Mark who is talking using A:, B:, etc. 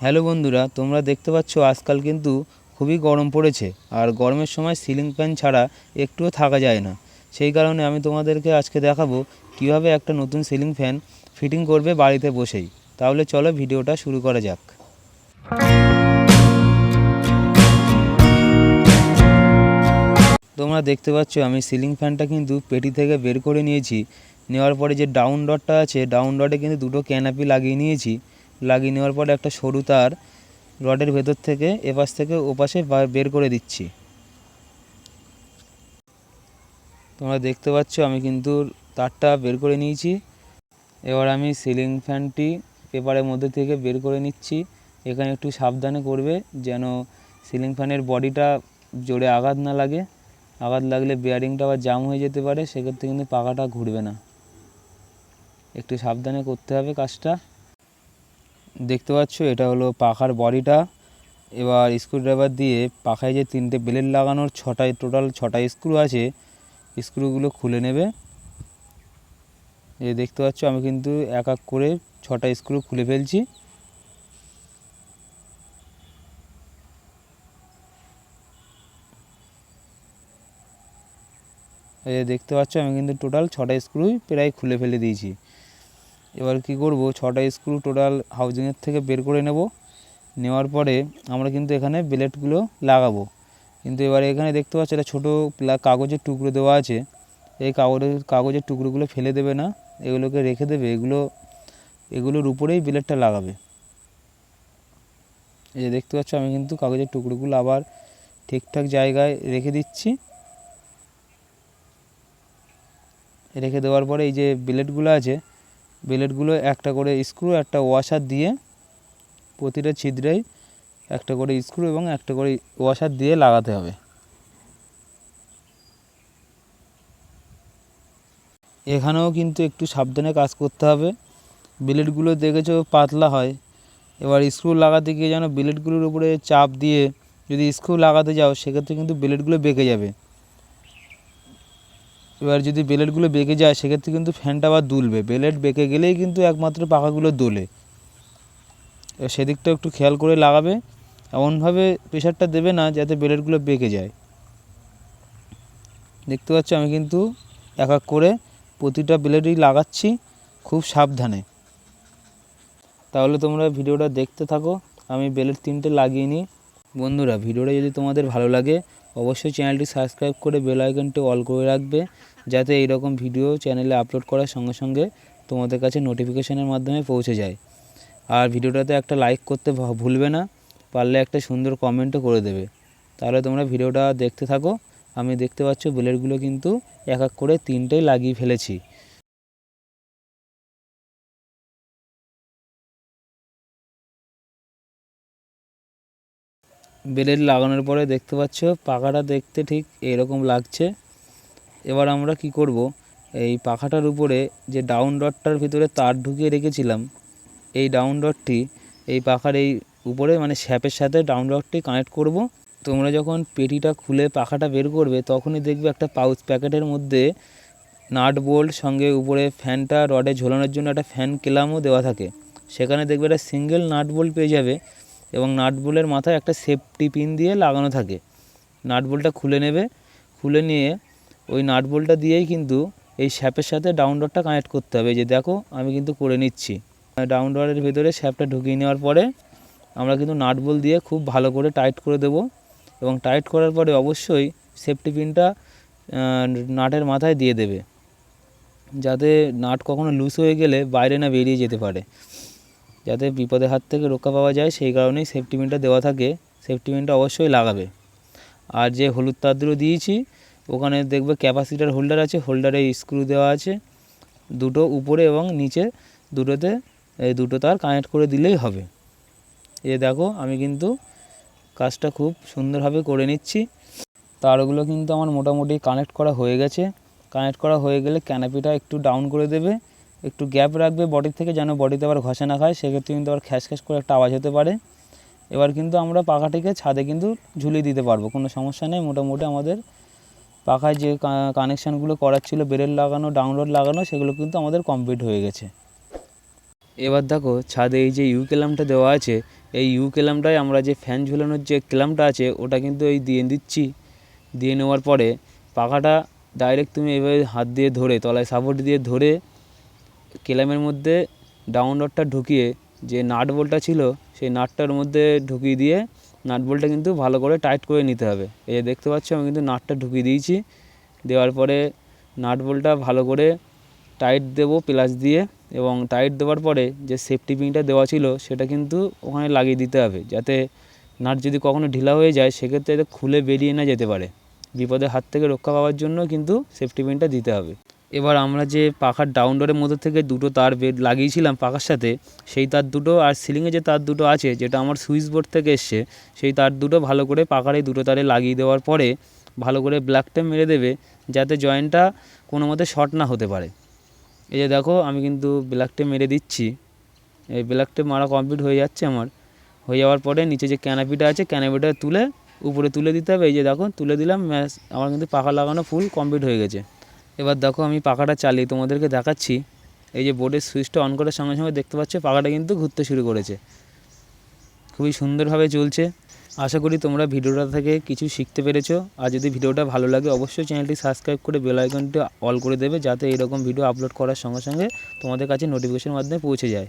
A: Hello বন্ধুরা, তোমরা দেখতে পাচ্ছ আজকাল কিন্তু খুবই গরম পড়েছে। আর গরমের সময় সিলিং ফ্যান ছাড়া একটুও থাকা যায় না। সেই কারণে আমি তোমাদেরকে আজকে দেখাবো কিভাবে একটা নতুন সিলিং ফ্যান ফিটিং করবে বাড়িতে বসেই। তাহলে চলো ভিডিওটা শুরু করা যাক। তোমরা দেখতে পাচ্ছ আমি সিলিং ফ্যানটা কিন্তু পেটি থেকে বের করে নিয়েছি। নেওয়ার পরে যে ডাউন রডটা আছে, ডাউন রডে কিন্তু দুটো ক্যানাপি লাগিয়ে নিয়েছি। লাগিয়ে নেওয়ার পরে একটা সরু তার রডের ভেতর থেকে এপাশ থেকে ওপাশে বের করে দিচ্ছি। তোমরা দেখতে পাচ্ছ আমি কিন্তু তারটা বের করে নিয়েছি। এবার আমি সিলিং ফ্যানটি পেপারের মধ্যে থেকে বের করে নিচ্ছি। এখানে একটু সাবধানে করবে যেন সিলিং ফ্যানের বডিটা জোরে আঘাত না লাগে। আঘাত লাগলে বেয়ারিংটা আবার জাম হয়ে যেতে পারে, সেক্ষেত্রে কিন্তু পাখাটা ঘুরবে না। একটু সাবধানে করতে হবে কাজটা। দেখতে পাচ্ছ এটা হলো পাখার বডিটা। এবার স্ক্রুড্রাইভার দিয়ে পাখায় যে তিনটে ব্লেড লাগানোর টোটাল ছটা স্ক্রু আছে, স্ক্রুগুলো খুলে নেবে। এই দেখতে পাচ্ছ আমি কিন্তু এক এক করে ছটা স্ক্রু খুলে ফেলছি। এই দেখতে পাচ্ছ আমি কিন্তু টোটাল ছটা স্ক্রুই প্রায় খুলে ফেলে দিয়েছি। এবার কি করব, ছটা স্ক্রু টোটাল হাউজিংয়ের থেকে বের করে নেব। নেওয়ার পরে আমরা কিন্তু এখানে ব্লেডগুলো লাগাবো। কিন্তু এবারে এখানে দেখতে পাচ্ছ একটা ছোটো কাগজের টুকরো দেওয়া আছে। এই কাগজের টুকরোগুলো ফেলে দেবে না, এগুলোকে রেখে দেবে। এগুলোর উপরেই ব্লেডটা লাগাবে। এই যে দেখতে পাচ্ছ আমি কিন্তু কাগজের টুকরোগুলো আবার ঠিকঠাক জায়গায় রেখে দিচ্ছি। রেখে দেওয়ার পরে এই যে ব্লেডগুলো আছে, ব্লেডগুলো একটা করে স্ক্রু একটা ওয়াশার দিয়ে প্রতিটা ছিদ্রেই একটা করে স্ক্রু এবং একটা করে ওয়াশার দিয়ে লাগাতে হবে। এখানেও কিন্তু একটু সাবধানে কাজ করতে হবে। ব্লেডগুলো দেখেছো পাতলা হয়। এবার স্ক্রু লাগাতে গিয়ে যেন ব্লেডগুলোর উপরে চাপ দিয়ে যদি স্ক্রু লাগাতে যাও, সেক্ষেত্রে কিন্তু ব্লেডগুলো বেঁকে যাবে। এবার যদি ব্লেডগুলো বেঁকে যায়, সেক্ষেত্রে কিন্তু ফ্যানটা আবার দুলবে। ব্লেড বেঁকে গেলেই কিন্তু একমাত্র পাখাগুলো দোলে। এবার সেদিকটা একটু খেয়াল করে লাগাবে। এমনভাবে প্রেশারটা দেবে না যাতে ব্লেডগুলো বেঁকে যায়। দেখতে পাচ্ছ আমি কিন্তু এক এক করে প্রতিটা ব্লেডই লাগাচ্ছি খুব সাবধানে। তাহলে তোমরা ভিডিওটা দেখতে থাকো। আমি ব্লেড তিনটে লাগিয়ে নিই। বন্ধুরা, ভিডিওটা যদি তোমাদের ভালো লাগে অবশ্যই চ্যানেলটি সাবস্ক্রাইব করে বেল আইকনটি অল করে রাখবে, যাতে এইরকম ভিডিও চ্যানেলে আপলোড করার সঙ্গে সঙ্গে তোমাদের কাছে নোটিফিকেশনের মাধ্যমে পৌঁছে যায়। আর ভিডিওটাতে একটা লাইক করতে ভুলবে না, পারলে একটা সুন্দর কমেন্টও করে দেবে। তাহলে তোমরা ভিডিওটা দেখতে থাকো। আমি দেখতে পাচ্ছ ব্লেডগুলো কিন্তু এক এক করে তিনটেই লাগিয়ে ফেলেছি। ব্লেড লাগানোর পরে দেখতে পাচ্ছ পাখাটা দেখতে ঠিক এরকম লাগছে। এবার আমরা কি করব, এই পাখাটার উপরে যে ডাউন রডটার ভিতরে তার ঢুকিয়ে রেখেছিলাম, এই ডাউন রডটি এই পাখার এই উপরে মানে শ্যাপের সাথে ডাউন রডটি কানেক্ট করব। তোমরা যখন পেটিটা খুলে পাখাটা বের করবে, তখনই দেখবে একটা পাউচ প্যাকেটের মধ্যে নাট বোল্ট সঙ্গে উপরে ফ্যানটা রডে ঝোলানোর জন্য একটা ফ্যান ক্লামও দেওয়া থাকে। সেখানে দেখবে একটা সিঙ্গেল নাট বোল্ট পেয়ে যাবে এবং নাট বোল্টের মাথায় একটা সেফটি পিন দিয়ে লাগানো থাকে। নাট বোল্টটা খুলে নেবে। খুলে নিয়ে ওই নাট বোল্টটা দিয়েই কিন্তু এই শ্যাপের সাথে ডাউন রডটা কানেক্ট করতে হবে। যে দেখো আমি কিন্তু করে নিচ্ছি। ডাউন রডের ভেতরে শ্যাপটা ঢুকিয়ে নেওয়ার পরে আমরা কিন্তু নাট বোল্ট দিয়ে খুব ভালো করে টাইট করে দেব। এবং টাইট করার পরে অবশ্যই সেফটি পিনটা নাটের মাথায় দিয়ে দেবে, যাতে নাট কখনো লুজ হয়ে গেলে বাইরে না বেরিয়ে যেতে পারে, যাতে বিপদের হাত থেকে রক্ষা পাওয়া যায়। সেই কারণেই সেফটি পিনটা দেওয়া থাকে। সেফটি পিনটা অবশ্যই লাগাবে। আর যে হলুদ তারগুলো দিয়েছি, ওখানে দেখবে ক্যাপাসিটার হোল্ডার আছে, হোল্ডারে স্ক্রু দেওয়া আছে দুটো, উপরে এবং নিচে দুটোতে। এই দুটো তার কানেক্ট করে দিলেই হবে। এ দেখো আমি কিন্তু কাজটা খুব সুন্দরভাবে করে নিচ্ছি। তারগুলো কিন্তু আমার মোটামুটি কানেক্ট করা হয়ে গেছে। কানেক্ট করা হয়ে গেলে ক্যানাপিটা একটু ডাউন করে দেবে, একটু গ্যাপ রাখবে বডির থেকে, যেন বডিতে আবার ঘষা না খায়। সেক্ষেত্রে কিন্তু আবার খ্যাস খ্যাস করে একটা আওয়াজ হতে পারে। এবার কিন্তু আমরা পাখাটিকে ছাদে কিন্তু ঝুলিয়ে দিতে পারবো, কোনো সমস্যা নেই। মোটামুটি আমাদের পাখায় যে কানেকশানগুলো করার ছিল, ব্লেড লাগানো ডাউন রড লাগানো, সেগুলো কিন্তু আমাদের কমপ্লিট হয়ে গেছে। এবার দেখো ছাদে এই যে ইউ ক্যালামটা দেওয়া আছে, এই ইউ ক্ল্যাম্পটায় আমরা যে ফ্যান ঝুলানোর যে ক্ল্যাম্পটা আছে ওটা কিন্তু এই দিয়ে দিচ্ছি। দিয়ে নেওয়ার পরে পাখাটা ডাইরেক্ট তুমি এভাবে হাত দিয়ে ধরে, তলায় সাপোর্ট দিয়ে ধরে ক্ল্যাম্পের মধ্যে ডাউন রডটা ঢুকিয়ে যে নাট বোল্টটা ছিল সেই নাটটার মধ্যে ঢুকিয়ে দিয়ে নাট বোল্টটা কিন্তু ভালো করে টাইট করে নিতে হবে। এই যে দেখতে পাচ্ছ আমি কিন্তু নাটটা ঢুকিয়ে দিয়েছি। দেওয়ার পরে নাট বোল্টটা ভালো করে টাইট দেবো প্লাস দিয়ে, এবং টাইট দেওয়ার পরে যে সেফটি পিনটা দেওয়া ছিল সেটা কিন্তু ওখানে লাগিয়ে দিতে হবে, যাতে নাট যদি কখনো ঢিলা হয়ে যায় সেক্ষেত্রে এটা খুলে বেরিয়ে না যেতে পারে। বিপদের হাত থেকে রক্ষা পাওয়ার জন্য কিন্তু সেফটি পিনটা দিতে হবে। এবার আমরা যে পাখার ডাউন ডোরের মধ্যে থেকে দুটো তার লাগিয়েছিলাম পাখার সাথে, সেই তার দুটো আর সিলিংয়ে যে তার দুটো আছে যেটা আমার সুইচ বোর্ড থেকে এসছে, সেই তার দুটো ভালো করে পাখার এই দুটো তারে লাগিয়ে দেওয়ার পরে ভালো করে ব্ল্যাক টেপ মেরে দেবে, যাতে জয়েন্টটা কোনো মতে শর্ট না হতে পারে। এই যে দেখো আমি কিন্তু ব্ল্যাক টেপ মেরে দিচ্ছি। এই ব্ল্যাক টেপ মারা কমপ্লিট হয়ে যাচ্ছে আমার। হয়ে যাওয়ার পরে নিচে যে ক্যানাপিটা আছে ক্যানাপিটা তুলে উপরে তুলে দিতে হবে। এই যে দেখো তুলে দিলাম, আমার কিন্তু পাখা লাগানো ফুল কমপ্লিট হয়ে গেছে। এবার দেখো আমি পাখাটা চালিয়ে তোমাদেরকে দেখাচ্ছি। এই যে বোর্ডের সুইচটা অন করার সঙ্গে সঙ্গে দেখতে পাচ্ছ পাখাটা কিন্তু ঘুরতে শুরু করেছে, খুবই সুন্দরভাবে চলছে। আশা করি তোমরা ভিডিওটা থেকে কিছু শিখতে পেরেছো। আর যদি ভিডিওটা ভালো লাগে অবশ্যই চ্যানেলটি সাবস্ক্রাইব করে বেল আইকনটি অল করে দেবে, যাতে এরকম ভিডিও আপলোড করার সঙ্গে সঙ্গে তোমাদের কাছে নোটিফিকেশনের মাধ্যমে পৌঁছে যায়।